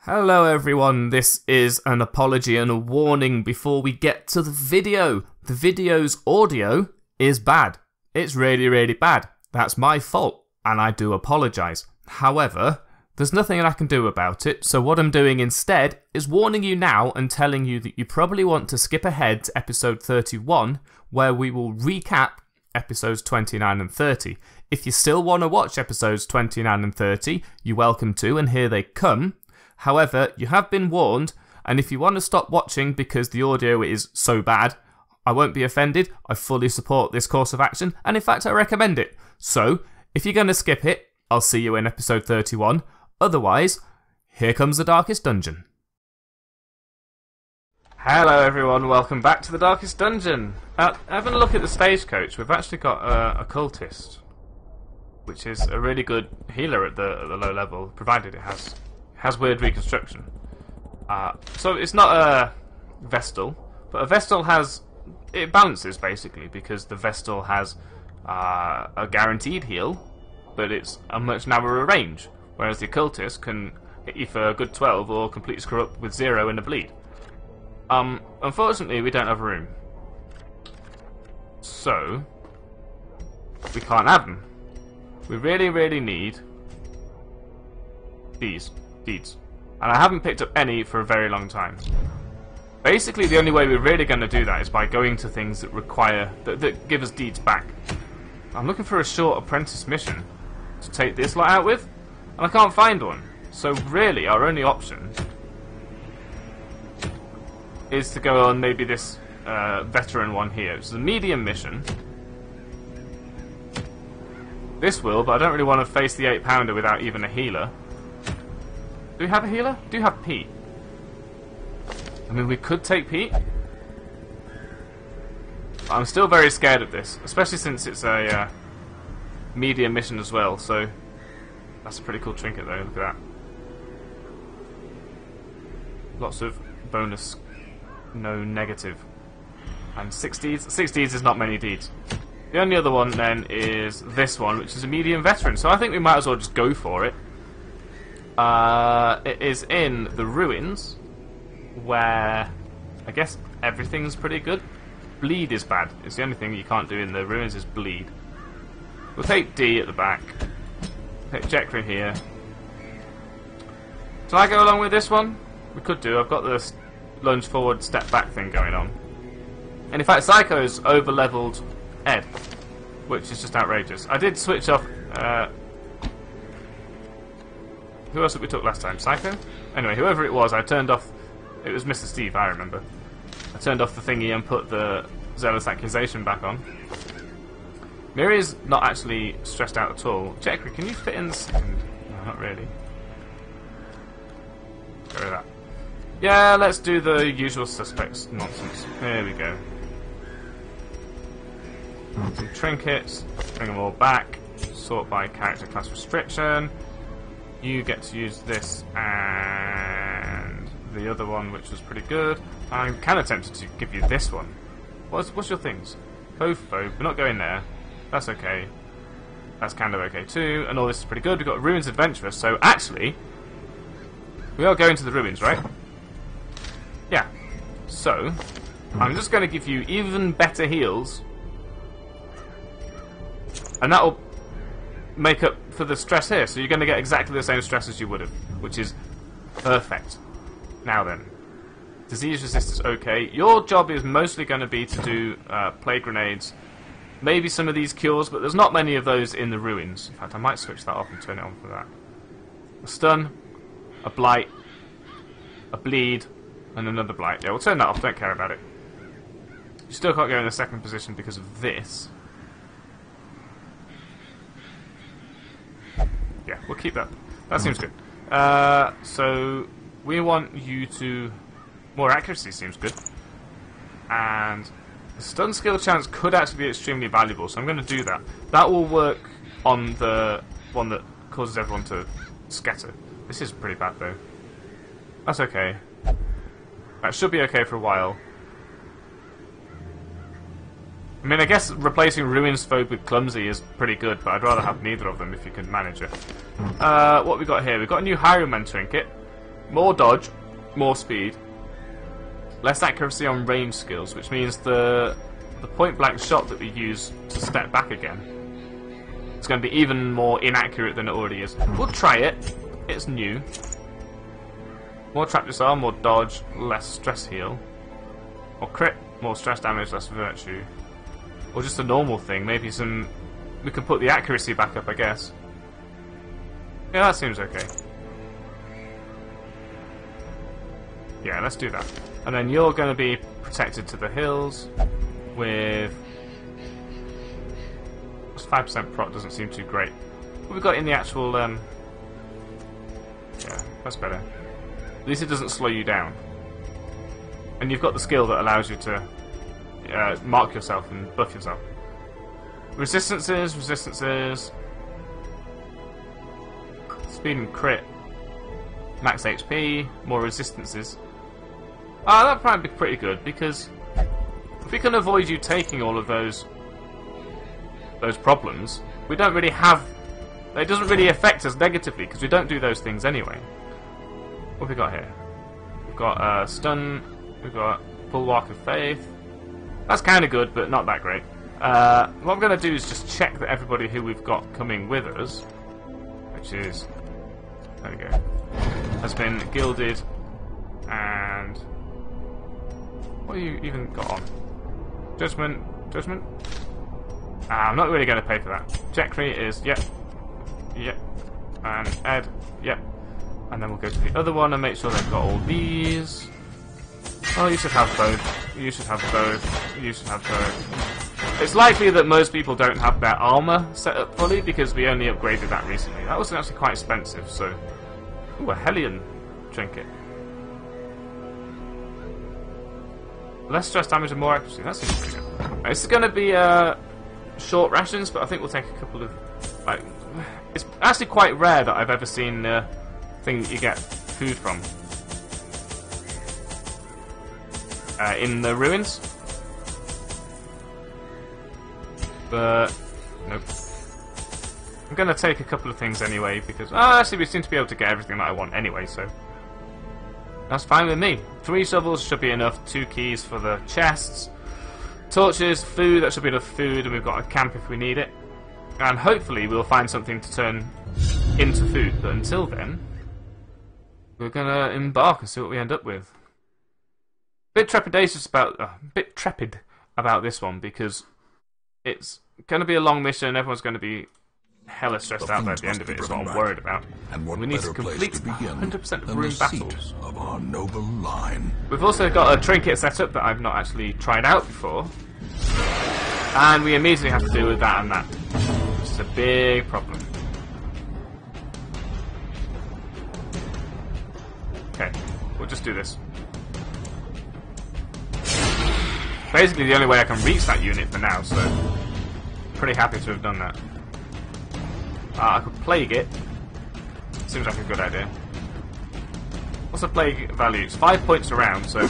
Hello everyone, this is an apology and a warning before we get to the video. The video's audio is bad. It's really bad. That's my fault, and I do apologise. However, there's nothing I can do about it, so what I'm doing instead is warning you now and telling you that you probably want to skip ahead to episode 31, where we will recap episodes 29 and 30. If you still want to watch episodes 29 and 30, you're welcome to, and here they come. However, you have been warned, and if you want to stop watching because the audio is so bad, I won't be offended. I fully support this course of action, and in fact I recommend it. So, if you're going to skip it, I'll see you in episode 31. Otherwise, here comes the Darkest Dungeon. Hello everyone, welcome back to the Darkest Dungeon. Having a look at the stagecoach, we've actually got a cultist, which is a really good healer at the low level, provided it has weird reconstruction. So it's not a Vestal, but a Vestal it balances basically, because the Vestal has a guaranteed heal, but it's a much narrower range, whereas the occultist can hit you for a good 12 or completely screw up with 0 and a bleed. Unfortunately we don't have room, so we can't have them. We really need these deeds, and I haven't picked up any for a very long time. Basically the only way we're really going to do that is by going to things that require that give us deeds back. I'm looking for a short apprentice mission to take this lot out with, and I can't find one, so really our only option is to go on maybe this veteran one here. It's a medium mission. This will, but I don't really want to face the 8-pounder without even a healer. Do we have a healer? Do you have Pete? I mean, we could take Pete. I'm still very scared of this, especially since it's a medium mission as well, so that's a pretty cool trinket though, look at that. Lots of bonus, no negative. And 6 deeds? 6 deeds is not many deeds. The only other one then is this one, which is a medium veteran, so I think we might as well just go for it. It is in the ruins, where I guess everything's pretty good. Bleed is bad. It's the only thing you can't do in the ruins is bleed. We'll take D at the back. Take Jekra here. Shall I go along with this one? We could do. I've got the lunge forward, step back thing going on. And in fact, Psycho's over-leveled Ed, which is just outrageous. I did switch off... who else did we took last time? Psycho? Anyway, whoever it was, I turned off... It was Mr. Steve, I remember. I turned off the thingy and put the Zealous Accusation back on. Miri's not actually stressed out at all. Jekra, can you fit in the second? No, not really. Go with that. Yeah, let's do the usual suspects nonsense. Here we go. Some trinkets, bring them all back. Sort by character class restriction. You get to use this and the other one, which was pretty good. I'm kind of tempted to give you this one. What's your things? Both, we're not going there. That's okay. That's kind of okay too. And all this is pretty good. We've got Ruins Adventurous, so actually we are going to the ruins, right? Yeah. So I'm just going to give you even better heals, and that'll make up for the stress here. So you're going to get exactly the same stress as you would have, which is perfect. Now then, disease resistance, okay. Your job is mostly going to be to do plague grenades, maybe some of these cures, but there's not many of those in the ruins. In fact, I might switch that off and turn it on for that. A stun, a blight, a bleed, and another blight. Yeah, we'll turn that off, don't care about it. You still can't go in the second position because of this. Yeah, we'll keep that. That seems good. So we want you to... More accuracy seems good. And the stun skill chance could actually be extremely valuable, so I'm going to do that. That will work on the one that causes everyone to scatter. This is pretty bad though. That's okay. That should be okay for a while. I mean, I guess replacing Ruins Foe with Clumsy is pretty good, but I'd rather have neither of them if you can manage it. What we got here? We've got a new Highwayman trinket. more dodge, more speed, less accuracy on range skills, which means the point blank shot that we use to step back again, it's going to be even more inaccurate than it already is. We'll try it. It's new. More trap disarm, more dodge, less stress heal. Or crit, more stress damage, less virtue. Or just a normal thing. Maybe some... We can put the accuracy back up, I guess. Yeah, that seems okay. Yeah, let's do that. And then you're going to be protected to the hills with... 5% proc doesn't seem too great. What we got in the actual... Yeah, that's better. At least it doesn't slow you down. And you've got the skill that allows you to mark yourself and buff yourself. Resistances, resistances. Speed and crit. Max HP, more resistances. Ah, that'd probably be pretty good, because if we can avoid you taking all of those problems, we don't really have... It doesn't really affect us negatively, because we don't do those things anyway. What have we got here? We've got stun, we've got Bulwark of Faith. That's kind of good, but not that great. What I'm going to do is just check that everybody who we've got coming with us, which is... There we go. Has been gilded, and... What have you even got on? Judgment? Judgment? I'm not really going to pay for that. Jekri is, yep. Yep. And Ed, yep. And then we'll go to the other one and make sure they've got all these. Oh, you should have both. You should have both. You should have both. It's likely that most people don't have their armor set up fully because we only upgraded that recently. That was actually quite expensive, so... Ooh, a Hellion trinket. Less stress damage and more accuracy. That seems pretty good. It's going to be short rations, but I think we'll take a couple of... Like, it's actually quite rare that I've ever seen a thing that you get food from. In the ruins. But, nope. I'm going to take a couple of things anyway, because... actually, we seem to be able to get everything that I want anyway, so... That's fine with me. 3 shovels should be enough, 2 keys for the chests. Torches, food, that should be enough food, and we've got a camp if we need it. And hopefully we'll find something to turn into food, but until then... We're going to embark and see what we end up with. Bit trepidatious about... bit trepid about this one, because... It's going to be a long mission, everyone's going to be hella stressed out by the end of it, is what I'm worried about. And what we need to complete 100% of room battles. Of our noble line. We've also got a trinket set up that I've not actually tried out before. And we immediately have to deal with that and that. Which is a big problem. Okay, we'll just do this. Basically the only way I can reach that unit for now, so pretty happy to have done that. I could plague it. Seems like a good idea. What's the plague value? It's 5 points around, so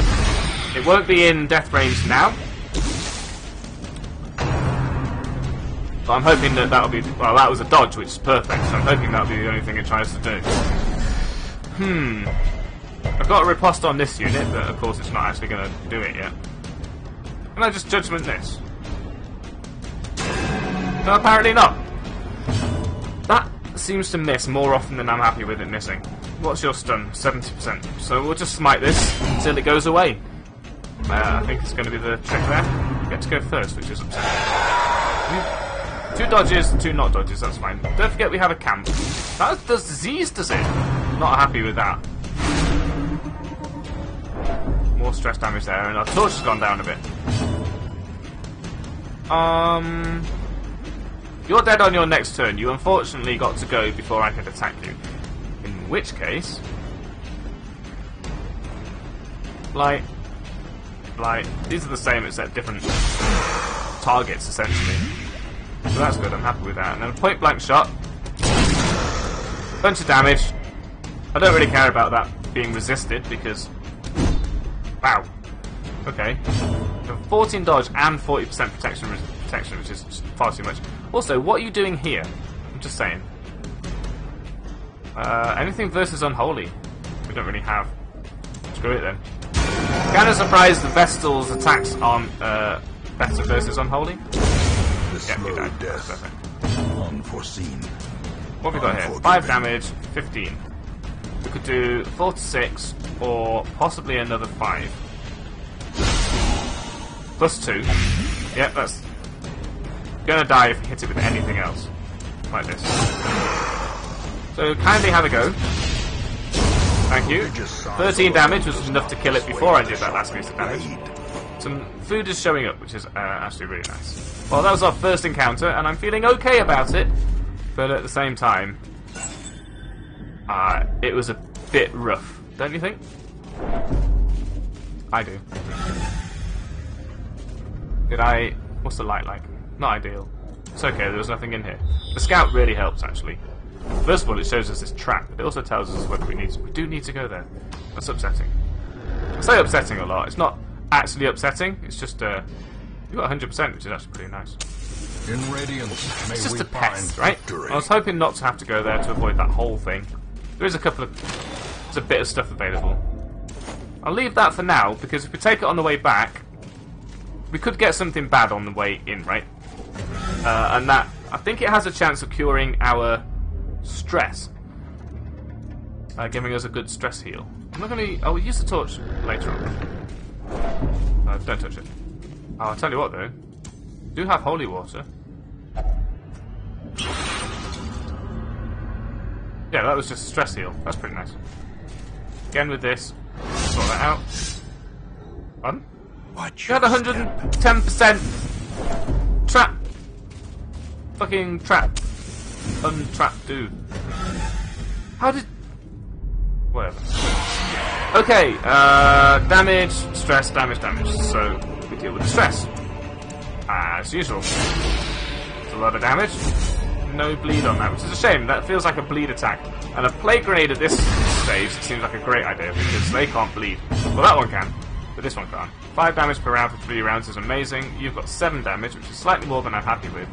it won't be in death range now. But I'm hoping that that'll be... Well, that was a dodge, which is perfect, so I'm hoping that'll be the only thing it tries to do. I've got a riposte on this unit, but of course it's not actually going to do it yet. Can I just judgment this? No, apparently not. That seems to miss more often than I'm happy with it missing. What's your stun? 70%. So we'll just smite this until it goes away. I think it's going to be the trick there. You get to go first, which is upsetting. 2 dodges, 2 not dodges, that's fine. Don't forget we have a camp. That does disease, does it? Not happy with that. More stress damage there, and our torch has gone down a bit. You're dead on your next turn. You unfortunately got to go before I could attack you. In which case... Like, these are the same except different targets, essentially. So that's good, I'm happy with that. And then a point blank shot. Bunch of damage. I don't really care about that being resisted because... Wow. Okay. So 14 dodge and 40% protection, which is far too much. Also, what are you doing here? I'm just saying. Anything versus Unholy. We don't really have. Screw it then. Kind of surprised the Vestal's attacks aren't better versus Unholy. The Yeah, he slow died. death. That's perfect. Unforeseen. What have we got here? 5 damage, 15. We could do 4 to 6, or possibly another 5. Plus 2. Yep, that's gonna die if we hit it with anything else. Like this. So kindly have a go. Thank you. 13 damage was enough to kill it before I did that last piece of damage. Some food is showing up, which is actually really nice. Well, that was our first encounter, and I'm feeling okay about it. But at the same time, it was a bit rough, don't you think? I do. What's the light like? Not ideal. It's okay, there was nothing in here. The scout really helps, actually. First of all, it shows us this trap, but it also tells us whether we do need to go there. That's upsetting. I say upsetting a lot. It's not actually upsetting, it's just, you got 100%, which is actually pretty nice. In radiance, may It's just we a pest, find right? victory. I was hoping not to have to go there to avoid that whole thing. There's a bit of stuff available. I'll leave that for now, because if we take it on the way back, we could get something bad on the way in, right? And that, I think it has a chance of curing our stress. Giving us a good stress heal. I'm not going to... I'll use the torch later on. Don't touch it. Oh, I'll tell you what, though. Do have holy water. Yeah, that was just a stress heal. That's pretty nice. Again with this, sort that out. Pardon? Watch You had your 110% trap. Fucking trap. Untrap do. How did... Whatever. Okay, damage, stress, damage. So, we deal with the stress. As usual. It's a lot of damage. No bleed on that, which is a shame. That feels like a bleed attack. And a plague grenade at this stage seems like a great idea, because they can't bleed. Well, that one can, but this one can't. 5 damage per round for 3 rounds is amazing. You've got 7 damage, which is slightly more than I'm happy with.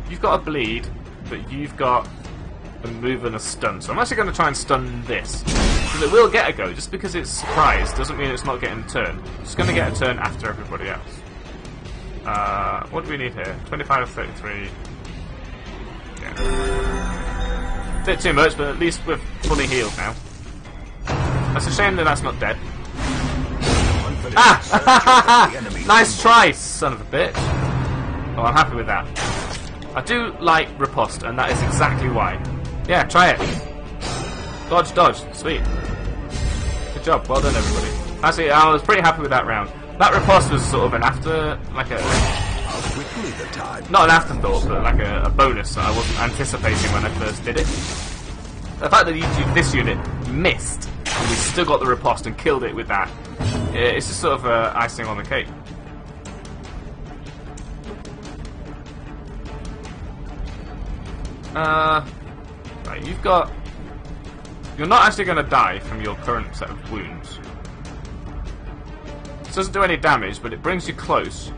You've got a bleed, but you've got a move and a stun. So I'm actually going to try and stun this. Because it will get a go. Just because it's surprised doesn't mean it's not getting a turn. It's going to get a turn after everybody else. What do we need here? 25 or 33. Yeah. Bit too much, but at least we're fully healed now. That's a shame that that's not dead. Ah! Nice try, son of a bitch. Oh, I'm happy with that. I do like riposte, and that is exactly why. Yeah, try it. Dodge. Sweet. Good job. Well done, everybody. Actually, I was pretty happy with that round. That riposte was sort of an after... like a... not an afterthought, but like a bonus that I wasn't anticipating when I first did it. The fact that this unit missed, and we still got the riposte and killed it with that, it's just sort of icing on the cake. Right, you've got... You're not actually going to die from your current set of wounds. It doesn't do any damage, but it brings you close.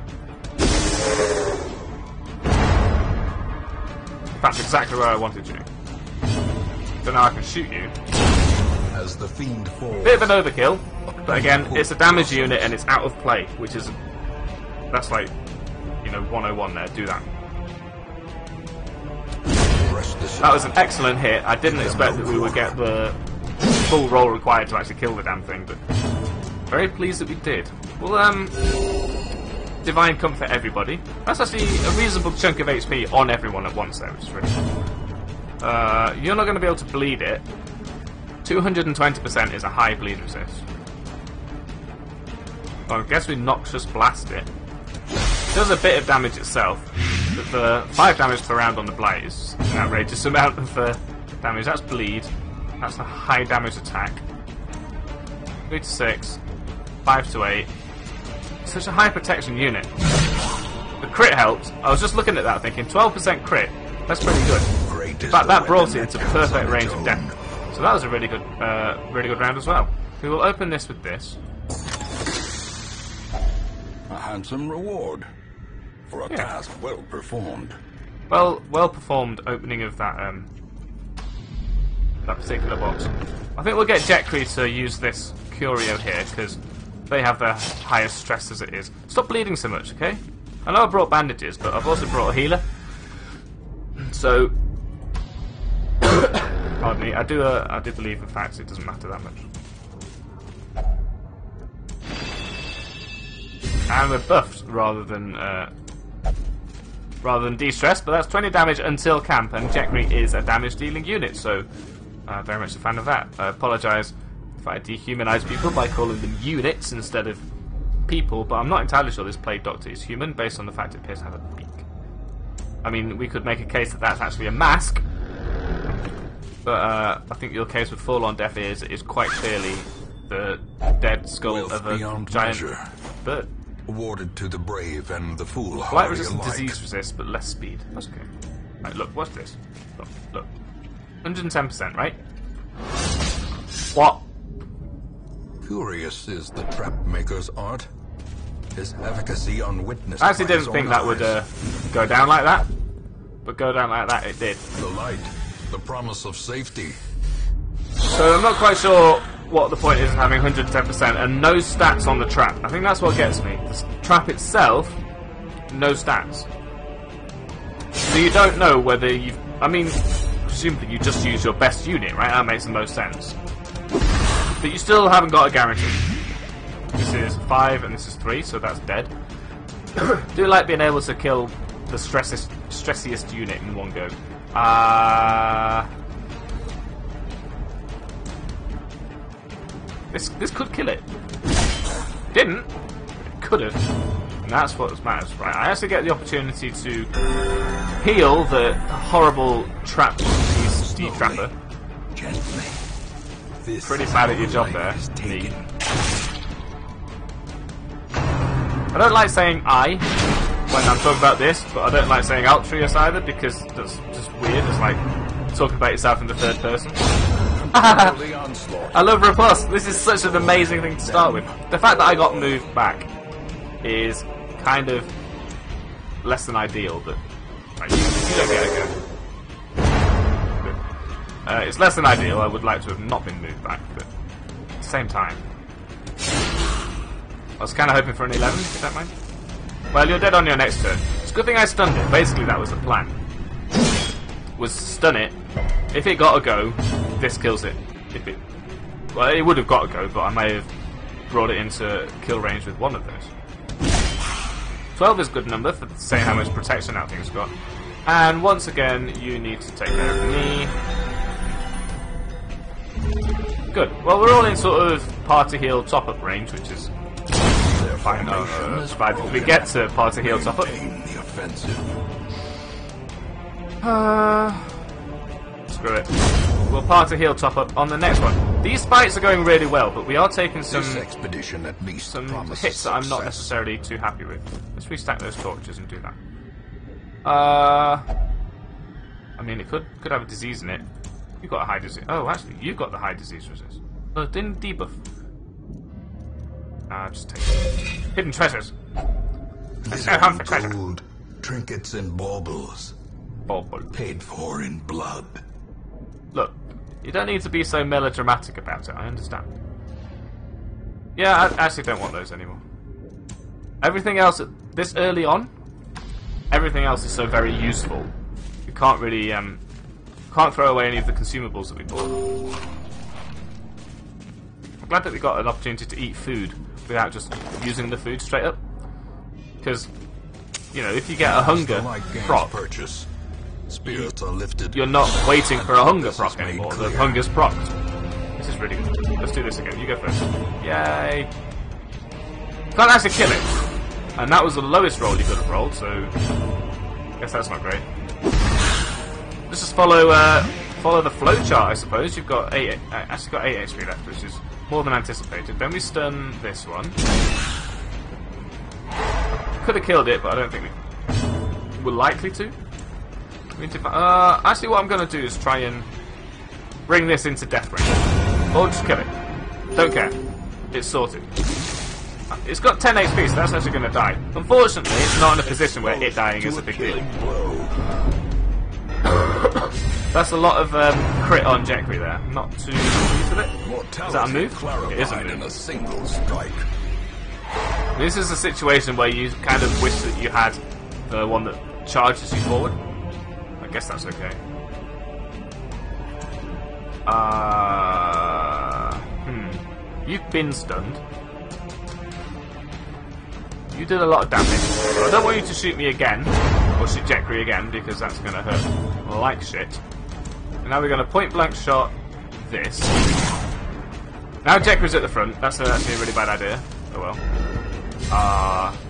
That's exactly where I wanted you. So now I can shoot you. As the fiend falls. Bit of an overkill, but again, it's a damage unit and it's out of play, which is... That's like, 101 there, do that. That was an excellent hit. I didn't expect that we would get the full roll required to actually kill the damn thing, but very pleased that we did. Well, Divine Comfort everybody. That's actually a reasonable chunk of HP on everyone at once there, which is really cool. You're not going to be able to bleed it. 220% is a high bleed resist. Well, I guess we Noxious Blast it. It does a bit of damage itself, but the 5 damage per round on the blight is an outrageous amount of damage. That's bleed. That's a high damage attack. 3 to 6, 5 to 8. Such a high protection unit. The crit helps. I was just looking at that thinking 12% crit. That's pretty good. In fact, that brought it into perfect range of death. So that was a really good round as well. We will open this with this. A handsome reward for a task well performed. Well performed opening of that that particular box. I think we'll get Jetcree to use this Curio here, because they have the highest stress as it is. Stop bleeding so much, okay? I know I brought bandages, but I've also brought a healer. So, pardon me, I do believe in fact it doesn't matter that much. And we're buffed rather than de-stressed, but that's 20 damage until camp, and Jetcree is a damage-dealing unit, so very much a fan of that. I apologise if I dehumanise people by calling them units instead of people, but I'm not entirely sure this Plague Doctor is human, based on the fact it appears to have a beak. I mean, we could make a case that that's actually a mask, but I think your case with full-on deaf ears is quite clearly the dead skull of a giant bird. Awarded to the brave and the foolhardy Light resistant, alike. disease resist, but less speed. That's okay. Right, look, what's this? Look. 110%, right? What? Curious is the trap maker's art. His efficacy unwitnessed. I actually by his didn't think own that would eyes. go down like that, but go down like that it did. The light, the promise of safety. So I'm not quite sure what the point is of having 110% and no stats on the trap. I think that's what gets me. The trap itself, no stats. So you don't know whether you've... I mean, presumably you just use your best unit, right? That makes the most sense. But you still haven't got a guarantee. This is 5 and this is 3, so that's dead. Do like being able to kill the stressiest unit in one go. This could kill it. Didn't. It could have. And that's what matters, right? I actually get the opportunity to heal the horrible trap trapper. Gently. This Pretty bad at your job there. Me. I don't like saying I when I'm talking about this, but I don't like saying Altruist either because that's just weird. It's like talking about yourself in the third person. I love Riposte. This is such an amazing thing to start with. The fact that I got moved back is kind of less than ideal, but right, you don't get it again. It's less than ideal. I would like to have not been moved back, but at the same time, I was kind of hoping for an 11, if you don't mind. Well, you're dead on your next turn. It's a good thing I stunned it. Basically, that was the plan. Was stun it. If it got a go, this kills it. Well, it would have got a go, but I may have brought it into kill range with one of those. 12 is a good number for saying how much protection that thing's got. And once again, you need to take care of me. Good. Well, we're all in sort of party heal top-up range, which is fine. Provided we get to party heal top-up. The offensive. Screw it. We'll party heal top-up on the next one. These fights are going really well, but we are taking some expedition at least hits that I'm not necessarily too happy with. Let's restack those torches and do that. I mean, it could have a disease in it. You've got a high disease. Oh, actually, you've got the high disease resist. Oh, it didn't debuff. Just take it. Hidden treasures. There's no harm for treasure. Gold, trinkets and baubles. Bauble. Paid for in blood. Look, you don't need to be so melodramatic about it, I understand. Yeah, I actually don't want those anymore. Everything else, this early on, everything else is so very useful. You can't really, can't throw away any of the consumables that we bought. I'm glad that we got an opportunity to eat food without just using the food straight up. Because, you know, if you get a hunger proc, purchase. Spirits are lifted. You're not waiting for a hunger proc anymore. The hunger's procced. This is really good. Let's do this again. You go first. Yay! Can't actually kill it. And that was the lowest roll you could have rolled, so I guess that's not great. Let's just follow the flowchart, I suppose. You've got 8 HP left, which is more than anticipated. Then we stun this one. Could have killed it, but I don't think we're likely to. Actually, what I'm going to do is try and bring this into death range. Or just kill it. Don't care. It's sorted. It's got 10 HP, so that's actually going to die. Unfortunately, it's not in a position where it dying is a big deal. That's a lot of crit on Jekri there. Not too pleased with it. Is that a move? It is a move. In a single strike. This is a situation where you kind of wish that you had the one that charges you forward. I guess that's okay. You've been stunned. You did a lot of damage. I don't want you to shoot me again, or shoot Jekri again, because that's going to hurt like shit. And now we're going to point blank shot this. Now Jekri's at the front. That's actually a really bad idea. Oh well.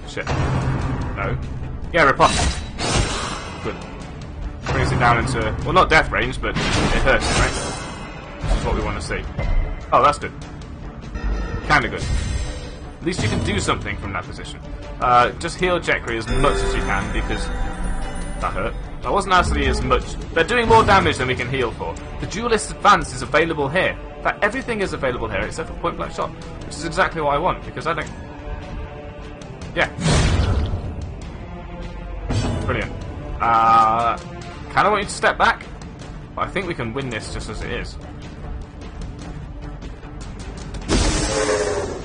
Shit. No. Yeah, riposte. Good. Brings it down into, well, not death range, but it hurts, right? This is what we want to see. Oh, that's good. Kinda good. At least you can do something from that position. Just heal Jekri as much as you can, because that hurt. That wasn't actually as much. They're doing more damage than we can heal for. The Duelist Advance is available here. In fact, everything is available here except for Point Blank Shot, which is exactly what I want, because I don't... Yeah. Brilliant. Kinda want you to step back, but I think we can win this just as it is.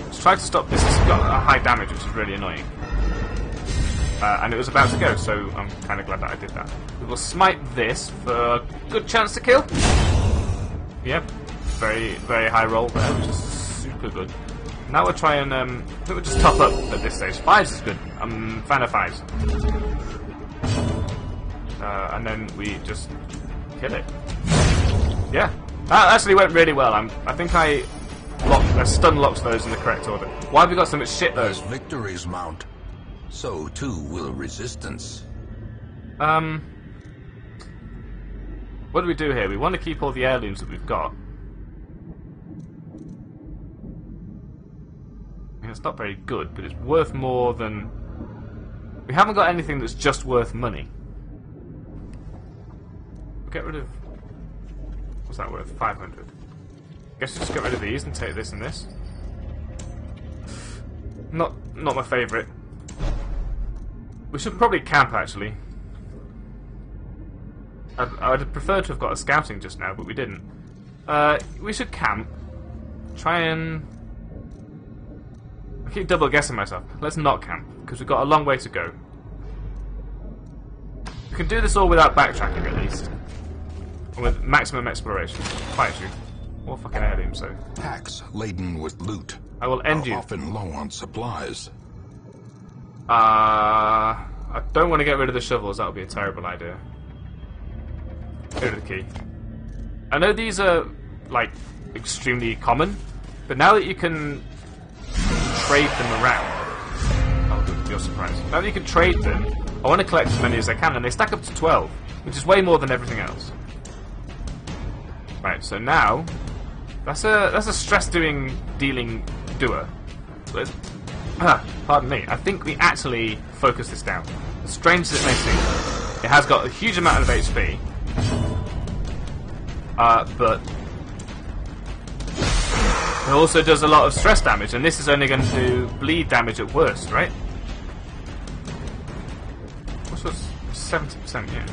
Let's try to stop this. It's got a high damage, which is really annoying. And it was about to go, so I'm kind of glad that I did that. We will smite this for a good chance to kill. Yep, very, very high roll there, which is super good. Now we'll try and, I think we'll just top up at this stage. 5s is good. I'm a fan of 5s. And then we just kill it. Yeah, that actually went really well. I think I stun locked those in the correct order. Why have we got so much shit though? As victories mount, so too will resistance. What do we do here? We want to keep all the heirlooms that we've got. I mean, it's not very good, but it's worth more than... We haven't got anything that's just worth money. We'll get rid of... What's that worth? 500. Guess we'll just get rid of these and take this and this. Not my favourite. We should probably camp, actually. I'd prefer to have got a scouting just now, but we didn't. We should camp. Try and... I keep double guessing myself. Let's not camp, because we've got a long way to go. We can do this all without backtracking, at least. And with maximum exploration. Quite true. More fucking heirloom, so... Packs laden with loot. I will end you. Often low on supplies. I don't want to get rid of the shovels. That would be a terrible idea. Get rid of the key. I know these are, like, extremely common, but now that you can trade them around... Oh, you're surprised. Now that you can trade them, I want to collect as many as I can, and they stack up to 12, which is way more than everything else. Right, so now... That's a stress-dealing doer. Pardon me. I think we actually focus this down. As strange as it may seem, it has got a huge amount of HP. But it also does a lot of stress damage, and this is only going to do bleed damage at worst, right? What's yours? 70%, yeah.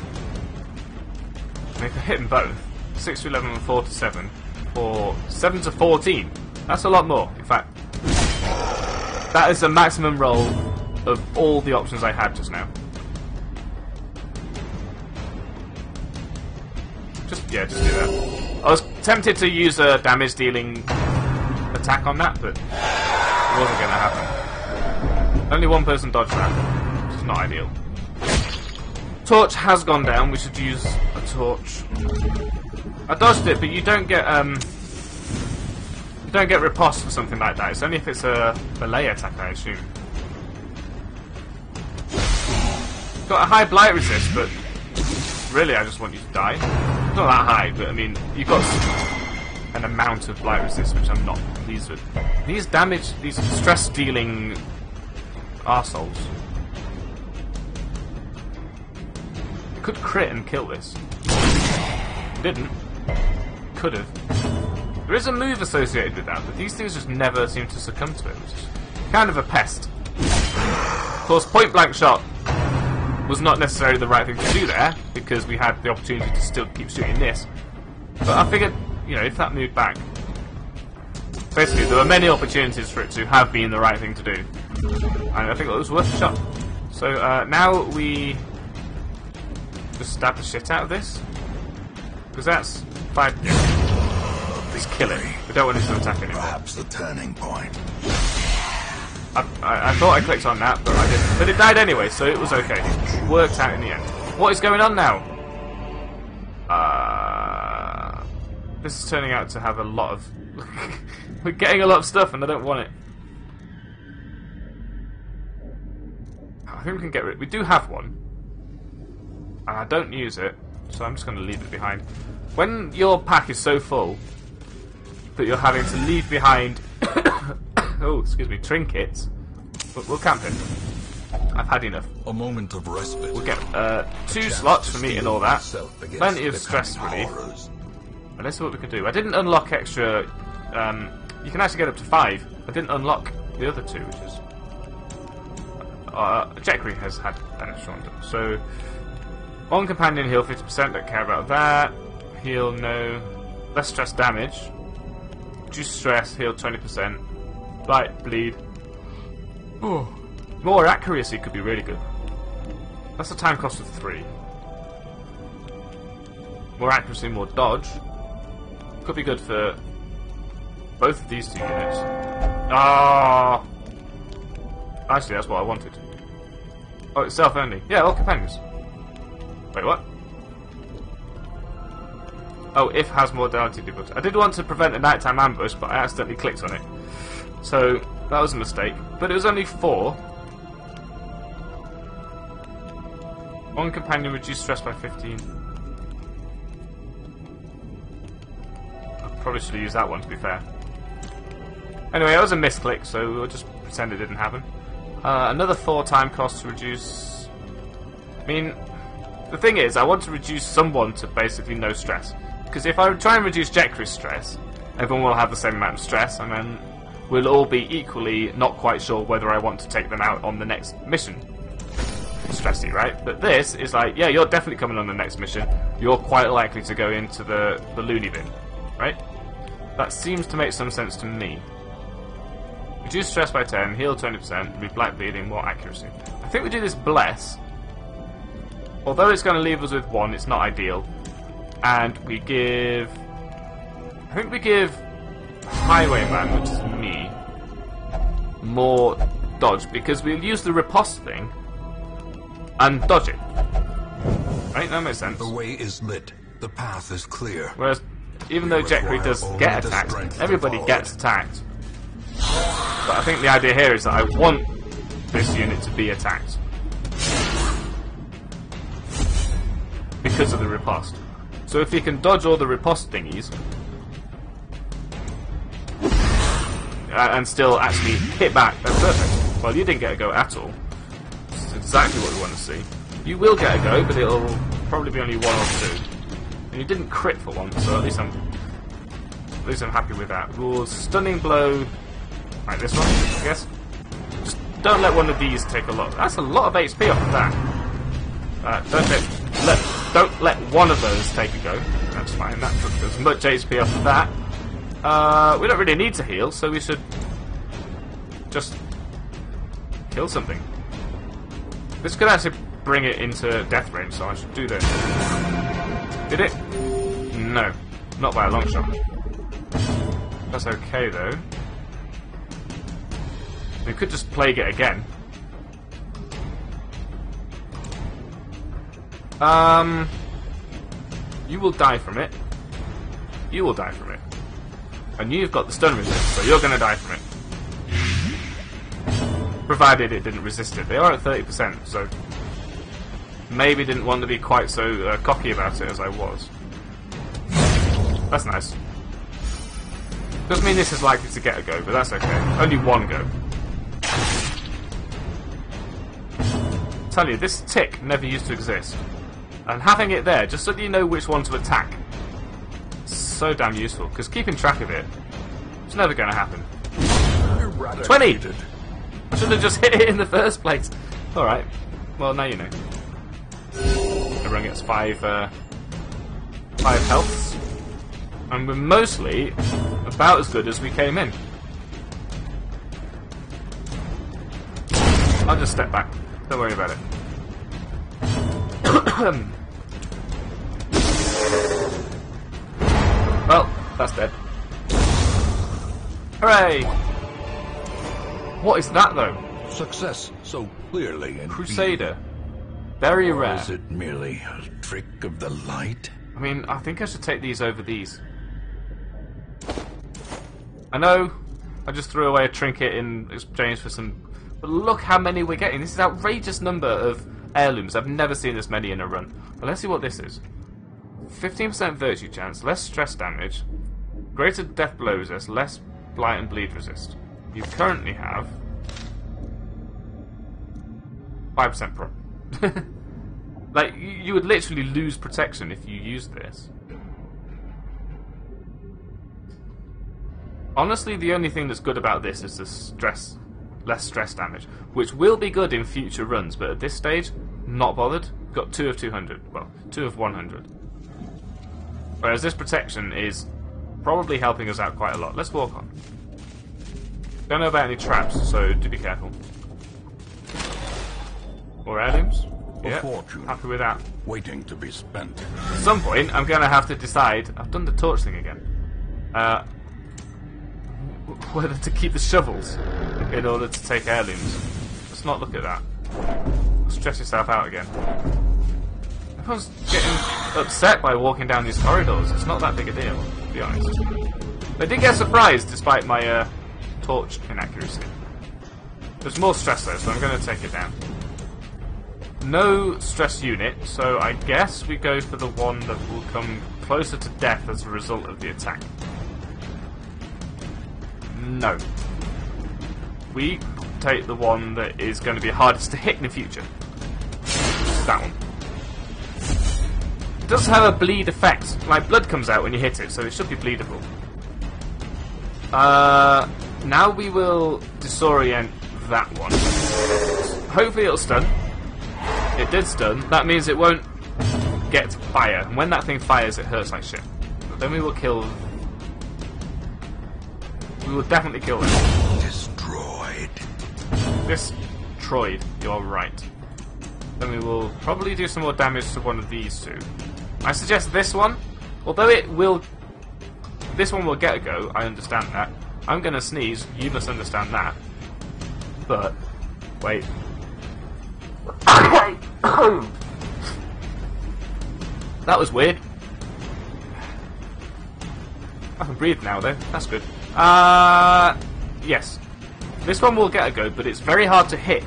And if I hit them both, 6 to 11 and 4 to 7, or 7 to 14, that's a lot more, in fact. That is the maximum roll of all the options I had just now. Just do that. I was tempted to use a damage dealing attack on that, but it wasn't going to happen. Only one person dodged that, which is not ideal. Torch has gone down. We should use a torch. I dodged it, but you don't get riposte for something like that. It's only if it's a melee attack, I assume. Got a high blight resist, but really I just want you to die. Not that high, but I mean, you've got an amount of blight resist which I'm not pleased with. These stress dealing arseholes. You could crit and kill this. Didn't. Could have. There is a move associated with that, but these things just never seem to succumb to it, which is kind of a pest. Of course, point blank shot was not necessarily the right thing to do there, because we had the opportunity to still keep shooting this. But I figured, you know, if that moved back... Basically, there were many opportunities for it to have been the right thing to do. And I think it was worth a shot. So now we just stab the shit out of this. Because that's 5... Yeah. Just kill it. We don't want it to attack anymore. Perhaps the turning point. I thought I clicked on that, but I didn't. But it died anyway, so it was okay. It worked out in the end. What is going on now? This is turning out to have a lot of... We're getting a lot of stuff and I don't want it. I think we can get rid... We do have one. And I don't use it, so I'm just going to leave it behind. When your pack is so full that you're having to leave behind... oh, excuse me, trinkets. We'll camp it. I've had enough. A moment of respite. We'll get 2 slots for meat and all that. Plenty of stress relief. And let's see what we can do. I didn't unlock extra... you can actually get up to 5. I didn't unlock the other 2, which is... Jekri has had an extra one. So, 1 companion heal 50%, don't care about that. Heal no. Less stress damage. Reduce stress, heal 20%. Light bleed. Ooh. More accuracy could be really good. That's a time cost of 3. More accuracy, more dodge. Could be good for both of these 2 units. Ah! Actually, that's what I wanted. Oh, it's self-only. Yeah, all companions. Wait, what? Oh, if has mortality difficulty. I did want to prevent a nighttime ambush, but I accidentally clicked on it. So, that was a mistake. But it was only 4. 1 companion reduced stress by 15. I probably should have used that one, to be fair. Anyway, it was a misclick, so we'll just pretend it didn't happen. Another 4 time cost to reduce... I mean, the thing is, I want to reduce someone to basically no stress. Because if I try and reduce Jekri's stress, everyone will have the same amount of stress, and then we'll all be equally not quite sure whether I want to take them out on the next mission. Stressy, right? But this is like, yeah, you're definitely coming on the next mission. You're quite likely to go into the loony bin, right? That seems to make some sense to me. Reduce stress by 10, heal 20%, be black bleeding, more accuracy. I think we do this bless. Although it's going to leave us with 1, it's not ideal. And we give... I think we give Highwayman, which is me, more dodge, because we'll use the riposte thing and dodge it. Right? That makes sense. The way is lit. The path is clear. Whereas, even though Jekri does get attacked, everybody gets attacked. But I think the idea here is that I want this unit to be attacked. Because of the riposte. So if you can dodge all the riposte thingies, and still actually hit back, that's perfect. Well, you didn't get a go at all. This is exactly what we want to see. You will get a go, but it'll probably be only 1 or 2. And you didn't crit for once, so at least I'm happy with that. Rules, stunning blow, like this one, I guess. Just don't let one of these take a lot. That's a lot of HP off of that. Don't let one of those take a go. That's fine. That took as much HP off of that. We don't really need to heal, so we should just kill something. This could actually bring it into death range, so I should do this. Did it? No, not by a long shot. That's okay though. We could just plague it again. You will die from it. You will die from it. And you've got the stun resist, so you're going to die from it. Provided it didn't resist it. They are at 30%, so maybe didn't want to be quite so cocky about it as I was. That's nice. Doesn't mean this is likely to get a go, but that's okay. Only 1 go. I tell you, this tick never used to exist. And having it there, just so that you know which one to attack, so damn useful, because keeping track of it, it's never going to happen. 20! I should have just hit it in the first place. Alright, well now you know. Everyone gets 5 healths. And we're mostly about as good as we came in. I'll just step back. Don't worry about it. Well, that's dead. Hooray! What is that, though? Success so clearly in Crusader. Very Or rare. is it merely a trick of the light? I mean, I think I should take these over these. I know I just threw away a trinket in exchange for some... But look how many we're getting. This is an outrageous number of heirlooms. I've never seen this many in a run. But let's see what this is. 15% virtue chance, less stress damage, greater death blow resist, less blight and bleed resist. You currently have 5% pro. Like, you would literally lose protection if you used this. Honestly, the only thing that's good about this is the less stress damage, which will be good in future runs, but at this stage, not bothered. Got 2 of 200, well, 2 of 100. Whereas this protection is probably helping us out quite a lot. Let's walk on. Don't know about any traps, so do be careful. More heirlooms. A fortune. Happy with that. Waiting to be spent. At some point, I'm going to have to decide... I've done the torch thing again. Whether to keep the shovels in order to take heirlooms. Let's not look at that. Stress yourself out again. Everyone's getting upset by walking down these corridors. It's not that big a deal, to be honest. I did get surprised despite my torch inaccuracy. There's more stress though, so I'm going to take it down. No stress unit, so I guess we go for the one that will come closer to death as a result of the attack. No. We take the one that is going to be hardest to hit in the future. That one. It does have a bleed effect. Like, blood comes out when you hit it, so it should be bleedable. Now we will disorient that one. Hopefully it'll stun. It did stun. That means it won't get fire. And when that thing fires, it hurts like shit. But then we will kill... We will definitely kill it. Destroyed. Destroyed. You're right. Then we will probably do some more damage to one of these two. I suggest this one. Although it will... This one will get a go. I understand that. I'm going to sneeze. You must understand that. But... Wait. That was weird. I can breathe now though, that's good. Yes. This one will get a go, but it's very hard to hit.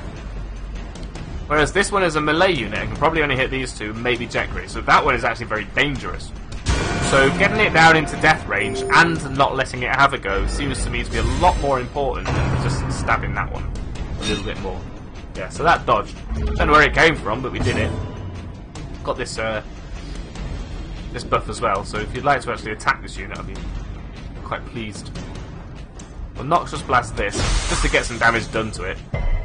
Whereas this one is a melee unit and can probably only hit these two, maybe Jetgray. So that one is actually very dangerous. So getting it down into death range and not letting it have a go seems to me to be a lot more important than just stabbing that one a little bit more. Yeah, so that dodged. Don't know where it came from, but we did it. Got this this buff as well, so if you'd like to actually attack this unit, I'd be quite pleased. Well, Noxious Blast this, just to get some damage done to it.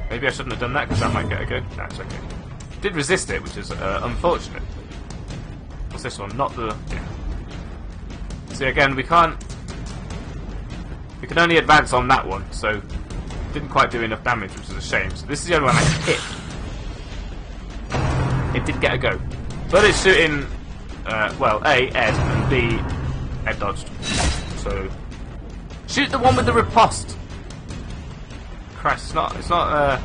Maybe I shouldn't have done that, because that might get a go. That's okay. Did resist it, which is unfortunate. What's this one? Not the... Yeah. See, again, we can't... We can only advance on that one, so... Didn't quite do enough damage, which is a shame. So this is the only one I can hit. It did get a go. But it's shooting... well, A, Ed, and B, Ed dodged. So... Shoot the one with the riposte! Christ, it's not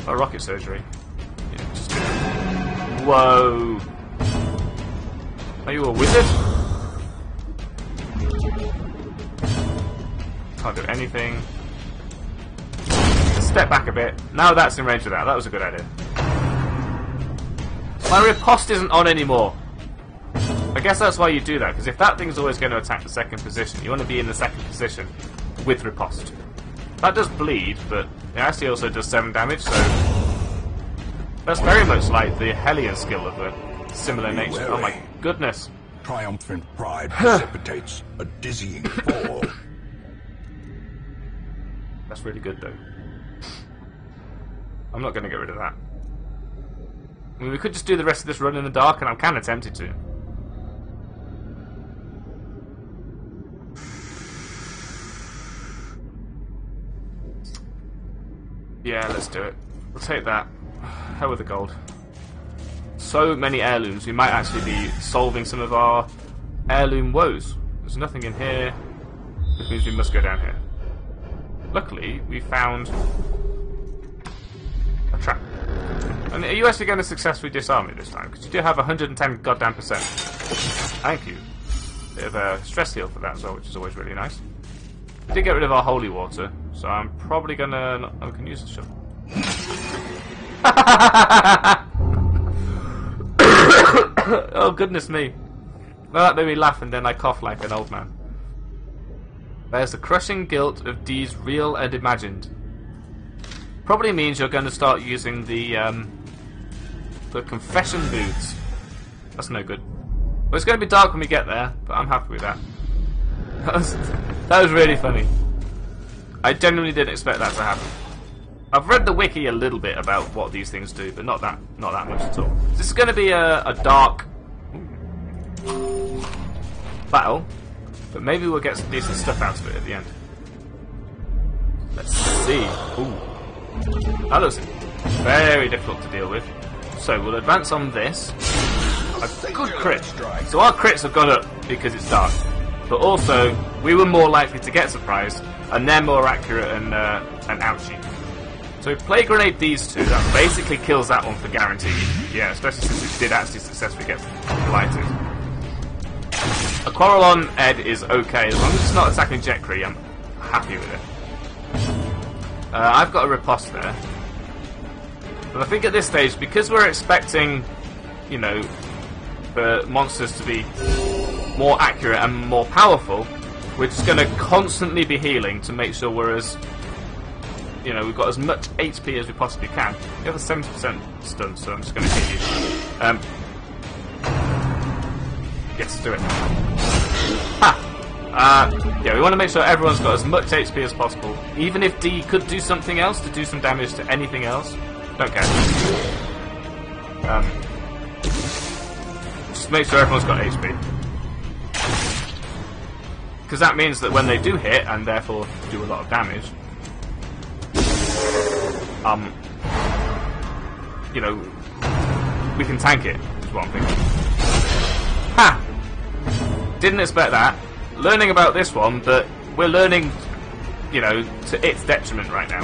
a rocket surgery. Yeah, just do it. Whoa! Are you a wizard? Can't do anything. Step back a bit. Now that's in range of that. That was a good idea. My riposte isn't on anymore. I guess that's why you do that, because if that thing's always going to attack the second position, you want to be in the second position with riposte. That does bleed, but it actually also does 7 damage, so that's very much like the Hellion skill of a similar nature. Oh my goodness. Triumphant pride precipitates a dizzying fall. That's really good though. I'm not going to get rid of that. I mean, we could just do the rest of this run in the dark, and I'm kind of tempted to. Yeah, let's do it. We'll take that. Hell with the gold. So many heirlooms, we might actually be solving some of our heirloom woes. There's nothing in here, which means we must go down here. Luckily, we found a trap. And are you actually going to successfully disarm it this time? Because you do have 110 goddamn %. Thank you. Bit of a stress heal for that as well, which is always really nice. We did get rid of our holy water, so I'm probably gonna... I can use the shovel. Oh goodness me. Well, that made me laugh and then I cough like an old man. There's the crushing guilt of deeds real and imagined. Probably means you're going to start using the confession boots. That's no good. Well, it's going to be dark when we get there, but I'm happy with that. That was really funny. I genuinely didn't expect that to happen. I've read the wiki a little bit about what these things do, but not that much at all. This is going to be a dark battle, but maybe we'll get some decent stuff out of it at the end. Let's see. Ooh. That looks very difficult to deal with. So we'll advance on this. A good crit. So our crits have gone up because it's dark. But also, we were more likely to get surprised, and they're more accurate and ouchy. So we play grenade these two, that basically kills that one for guaranteed. Yeah, especially since it did actually successfully get lighted. A quarrel on Ed is okay, as long as it's not attacking Jetcree, I'm happy with it. I've got a riposte there. But I think at this stage, because we're expecting, you know, the monsters to be more accurate and more powerful, we're just going to constantly be healing to make sure we're as, you know, we've got as much HP as we possibly can. We have a 70% stun, so I'm just going to hit you. Yes, do it. Ha! Yeah, we want to make sure everyone's got as much HP as possible. Even if D could do something else to do some damage to anything else, don't care. Just make sure everyone's got HP. Because that means that when they do hit, and therefore do a lot of damage, you know, we can tank it, is what I'm thinking. Ha! Didn't expect that. Learning about this one, but we're learning, you know, to its detriment right now.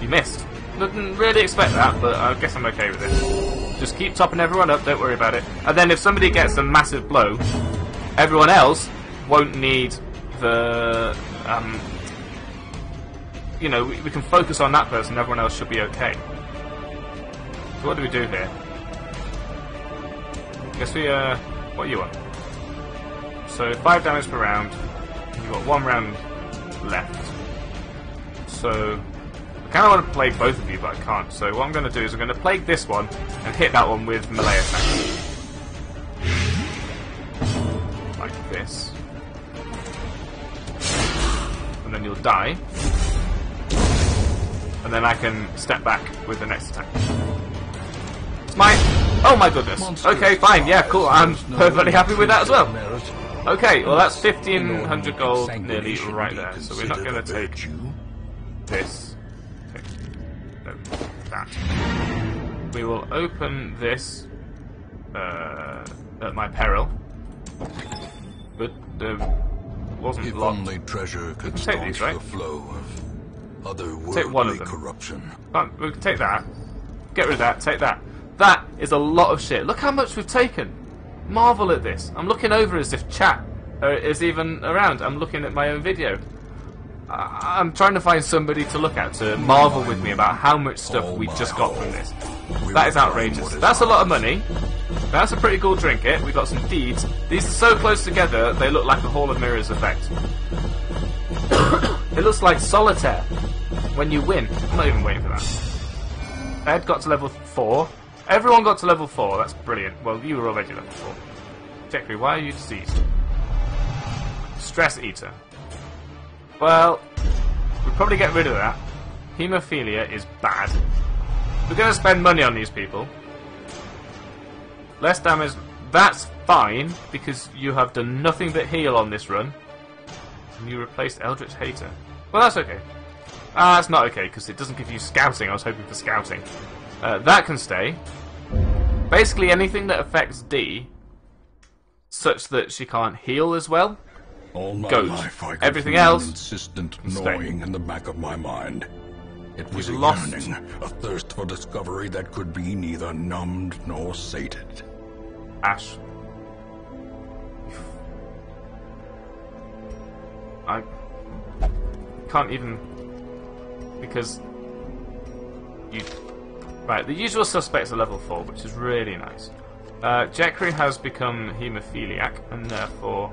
You missed. Didn't really expect that, but I guess I'm okay with it. Just keep topping everyone up, don't worry about it. And then if somebody gets a massive blow, everyone else won't need the, you know, we can focus on that person, everyone else should be okay. So what do we do here? Guess we, what do you want? So 5 damage per round, you've got 1 round left. So, I kind of want to plague both of you, but I can't. So what I'm going to do is I'm going to plague this one, and hit that one with melee attack. Like this. And then you'll die. And then I can step back with the next attack. It's my... Oh my goodness. Okay, fine, yeah, cool. I'm perfectly happy with that as well. Okay, well that's 1,500 gold nearly right there. So we're not going to take this. No, that. We will open this at my peril. But there wasn't a lot. Only treasure could take these, right? The flow of Take one of them. corruption. Fine, we can take that. Get rid of that, take that. That is a lot of shit. Look how much we've taken. Marvel at this. I'm looking over as if chat is even around. I'm looking at my own video. I'm trying to find somebody to look at to marvel with me about how much stuff we just got from this. That is outrageous. That's a lot of money. That's a pretty cool trinket. We got some deeds. These are so close together they look like a Hall of Mirrors effect. It looks like solitaire when you win. I'm not even waiting for that. Ed got to level 4. Everyone got to level 4. That's brilliant. Well, you were already level 4. Jeffrey, why are you deceased? Stress Eater. Well, we'll probably get rid of that. Haemophilia is bad. We're going to spend money on these people. Less damage. That's fine, because you have done nothing but heal on this run. And you replaced Eldritch Hater. Well, that's okay. That's not okay, because it doesn't give you scouting. I was hoping for scouting. That can stay. Basically, anything that affects D, such that she can't heal as well, All my goes. life I could Everything feel an else, insistent stay. gnawing in the back of my mind. It was a You've lost. yearning, a thirst for discovery that could be neither numbed nor sated. Ash. I can't even, because you... Right, the usual suspects are level 4, which is really nice. Jekri has become haemophiliac, and therefore...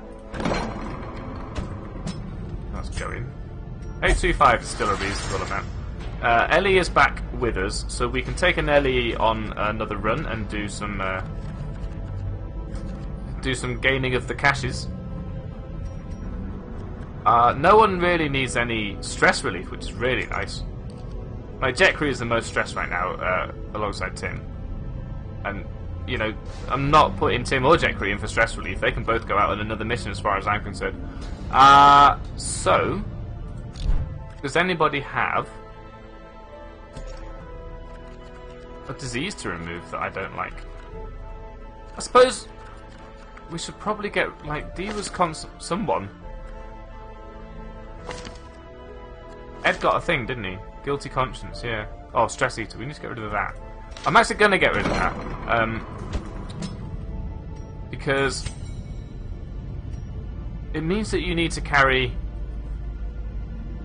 Let's go in. 825 is still a reasonable amount. Ellie is back with us, so we can take an Ellie on another run and do some gaining of the caches. No one really needs any stress relief, which is really nice. Like, Jekri is the most stressed right now, alongside Tim. And, you know, I'm not putting Tim or Jekri in for stress relief. They can both go out on another mission as far as I'm concerned. So, does anybody have a disease to remove that I don't like? I suppose we should probably get, like, D was someone. Ed got a thing, didn't he? Guilty conscience, yeah. Oh, stress eater. We need to get rid of that. I'm actually going to get rid of that. Because it means that you need to carry,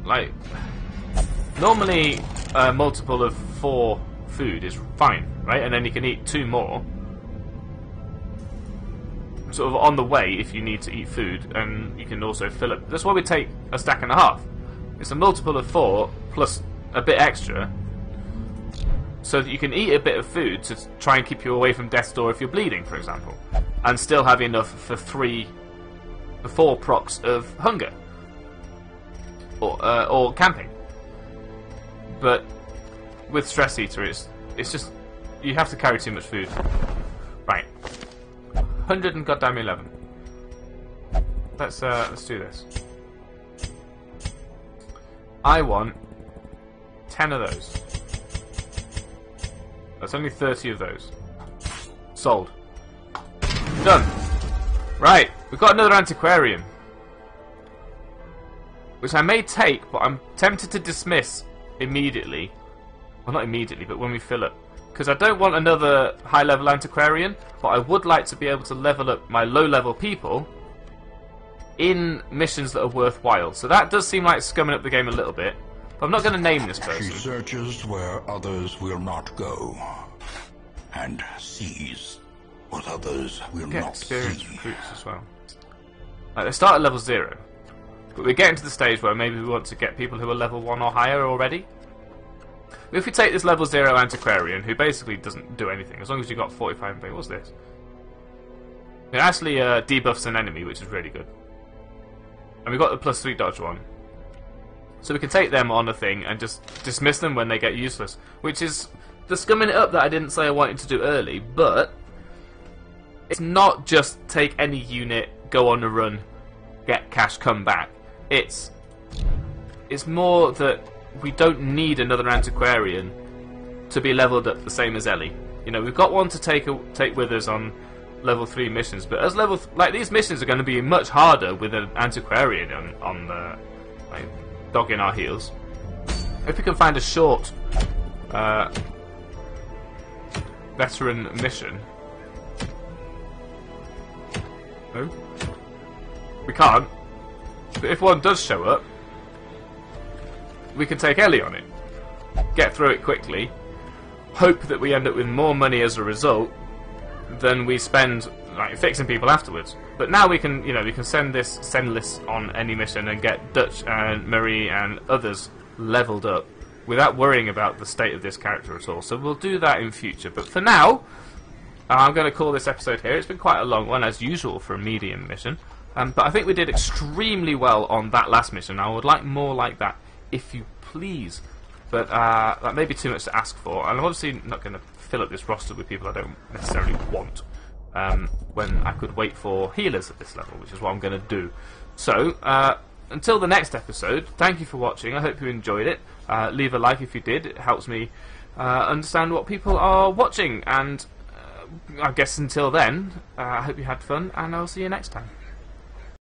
like, normally a multiple of 4 food is fine, right? And then you can eat 2 more sort of on the way if you need to eat food, and you can also fill it. That's why we take a stack and a half. It's a multiple of 4 plus a bit extra, so that you can eat a bit of food to try and keep you away from death's door if you're bleeding, for example, and still have enough for 4 procs of hunger or camping. But with stress eater, it's just you have to carry too much food. Right, 100 and goddamn 11. Let's do this. I want 10 of those. That's only 30 of those. Sold. Done. Right, we've got another antiquarian, which I may take, but I'm tempted to dismiss immediately. Well, not immediately, but when we fill up. Because I don't want another high-level antiquarian, but I would like to be able to level up my low-level people in missions that are worthwhile. So that does seem like scumming up the game a little bit. But I'm not going to name this She person. searches where others will not go, and sees what others will Get not experienced see. recruits as well. Like, they start at level 0, but we're getting to the stage where maybe we want to get people who are level 1 or higher already. If we take this level 0 antiquarian, who basically doesn't do anything, as long as you got 45 and what's this? It actually debuffs an enemy, which is really good. And we've got the +3 dodge one. So we can take them on a thing and just dismiss them when they get useless. Which is the scumming it up that I didn't say I wanted to do early, but it's not just take any unit, go on a run, get cash, come back. It's more that we don't need another antiquarian to be leveled up the same as Ellie. You know, we've got one to take with us on level 3 missions, but as like these missions are going to be much harder with an antiquarian on the like, dogging our heels. If we can find a short veteran mission. No? We can't. But if one does show up, we can take Ellie on it, get through it quickly, hope that we end up with more money as a result than we spend like fixing people afterwards. But now we can, you know, we can send this on any mission and get Dutch and Marie and others leveled up without worrying about the state of this character at all. So we'll do that in future. But for now, I'm going to call this episode here. It's been quite a long one, as usual, for a medium mission. But I think we did extremely well on that last mission. I would like more like that, if you please. But that may be too much to ask for. And I'm obviously not going to fill up this roster with people I don't necessarily want. when I could wait for healers at this level, which is what I'm going to do. So, until the next episode, thank you for watching. I hope you enjoyed it. Leave a like if you did. It helps me understand what people are watching. And I guess until then, I hope you had fun, and I'll see you next time.